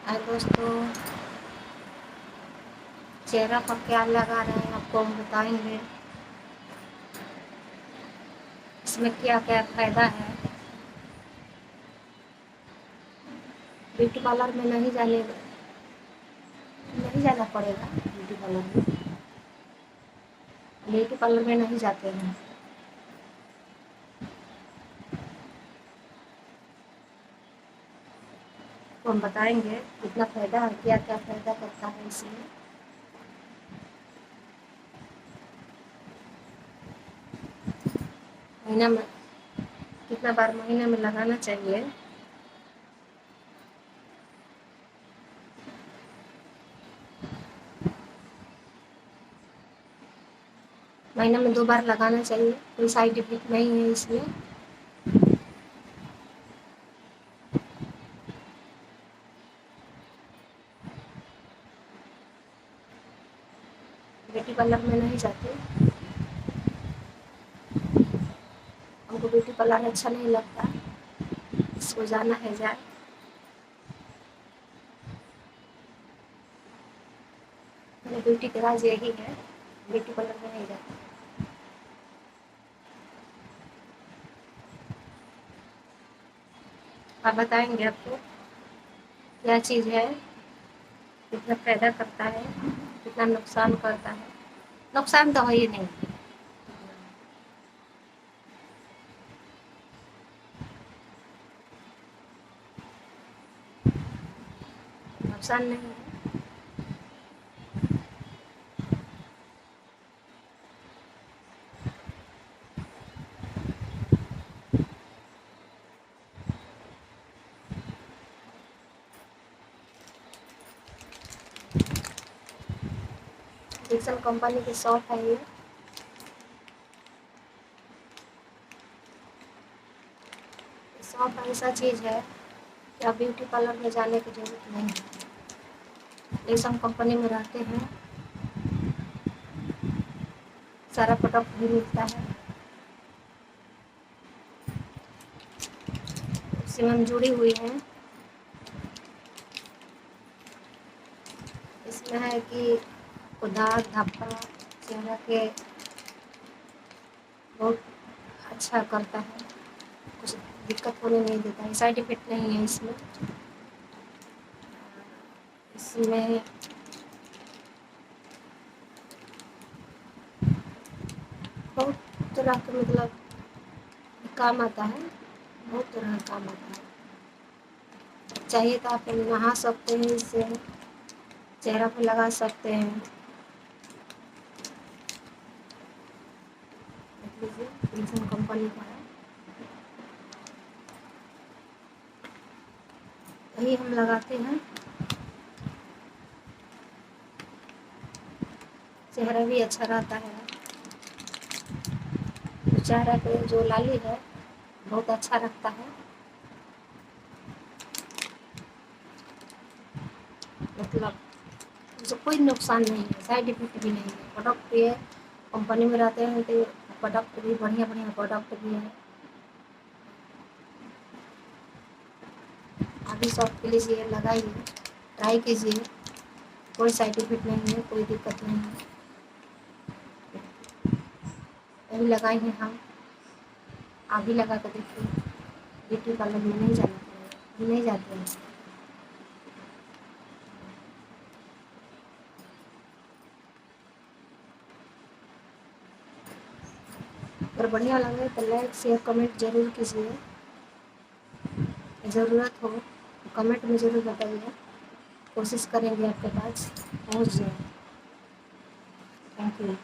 हाय दोस्तों, चेहरा पर क्या लगा रहे हैं आपको हम बताएंगे। इसमें क्या क्या फ़ायदा है। ब्यूटी पार्लर में नहीं जाना पड़ेगा। ब्यूटी पार्लर में नहीं जाते हैं। तो हम बताएंगे कितना फ़ायदा है, क्या क्या फ़ायदा करता है इसमें। महीना में कितना बार महीने में लगाना चाहिए। महीने में 2 बार लगाना चाहिए। कोई साइड इफेक्ट नहीं है इसमें। ब्यूटी पार्लर में नहीं जाते। हमको ब्यूटी पार्लर अच्छा नहीं लगता। इसको जाना है जाए। मेरे ब्यूटी का राज यही है, ब्यूटी पार्लर में नहीं जाते। आप बताएंगे आपको क्या चीज़ है, कितना फ़ायदा करता है, कितना नुकसान करता है। नुकसान तो है ही नहीं। नुकसान नहीं है। डिक्सन कंपनी की शॉप है ये। शॉप ऐसा चीज़ है कि आप ब्यूटी पार्लर में जाने की ज़रूरत नहीं है। डिक्सन कंपनी में रहते हैं, सारा प्रोडक्ट भी मिलता है। उससे हम जुड़ी हुई हैं। इसमें है कि दाग धब्बा चेहरा के बहुत अच्छा करता है, कुछ दिक्कत होने नहीं देता है। साइड इफेक्ट नहीं है इसमें। इसमें बहुत तरह के मतलब काम आता है, बहुत तरह का काम आता है। चाहिए तो आप नहा सकते हैं, इससे चेहरा पे लगा सकते हैं। देख लीजिए, डिक्सन कंपनी का है। यही हम लगाते हैं। चेहरा भी अच्छा रहता है। चेहरा पे जो लाली है बहुत अच्छा रखता है। मतलब उससे कोई नुकसान नहीं है, साइड इफेक्ट भी नहीं है। प्रोडक्ट ये कंपनी में रहते हैं तो प्रोडक्ट भी बढ़िया बढ़िया प्रोडक्ट भी है। अभी सब के लिए लगाइए, ट्राई कीजिए। कोई साइड इफेक्ट नहीं है, कोई दिक्कत नहीं है। यही लगाए हैं हम, आप भी लगा कर देखिए। ब्यूटी पार्लर में नहीं जाना पड़ेगा, हम नहीं जाते हैं। अगर बढ़िया लगे तो लाइक शेयर कमेंट ज़रूर कीजिए। ज़रूरत हो तो कमेंट में ज़रूर बताइए, कोशिश करेंगे आपके पास पहुँच जाए। Thank you.